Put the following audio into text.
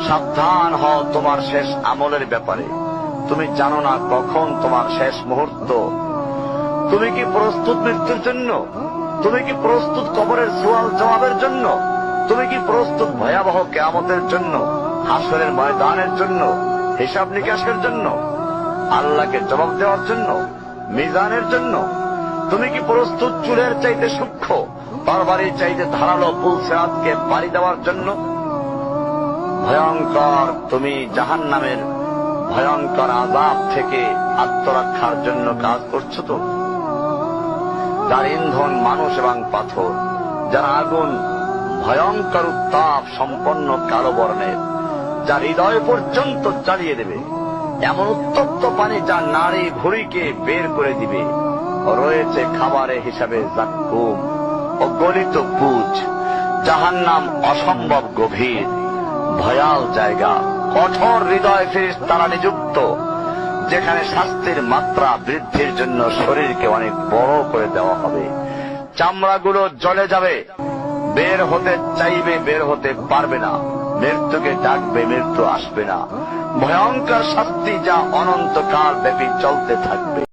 সাবধান হও তোমার শেষ আমলের ব্যাপারে। তুমি জানো না কখন তোমার শেষ মুহূর্ত। তুমি কি প্রস্তুত মৃত্যুর জন্য? তুমি কি প্রস্তুত কবরের সওয়াল জবাবের জন্য? তুমি কি প্রস্তুত ভয়াবহ কিয়ামতের জন্য, হাসরের ময়দানের জন্য, হিসাব নিকাশের জন্য, আল্লাহকে জবাব দেওয়ার জন্য, মিজানের জন্য? তুমি কি প্রস্তুত চুলের চাইতে সূক্ষ্ম, তরবারির চাইতে ধারালো পুল সিরাতকে পাড়ি দেওয়ার জন্য? ভয়ঙ্কর তুমি জাহান্নামের ভয়ঙ্কর আযাব থেকে আত্মরক্ষার জন্য কাজ করছো তো? যার ইন্ধন মানুষ এবং পাথর, যার আগুন ভয়ঙ্কর উত্তাপ সম্পন্ন কালো বর্ণের, যা হৃদয় পর্যন্ত জ্বালিয়ে দেবে, এমন উত্তপ্ত পানি যা নাড়ি ভুঁড়িকে বের করে দিবে। রয়েছে খাবারের হিসাবে জাক্কুম ও গলিত পুঁজ। জাহান্নাম অসম্ভব গভীর, ভয়াল জায়গা, কঠোর হৃদয় ফেরেশতারা নিযুক্ত, যেখানে শাস্তির মাত্রা বৃদ্ধির জন্য শরীরকে অনেক বড় করে দেওয়া হবে। চামড়াগুলো জ্বলে যাবে, বের হতে চাইবে, বের হতে পারবে না। মৃত্যুকে ডাকবে, মৃত্যু আসবে না। ভয়ঙ্কর শাস্তি যা অনন্তকাল ব্যাপী চলতে থাকবে।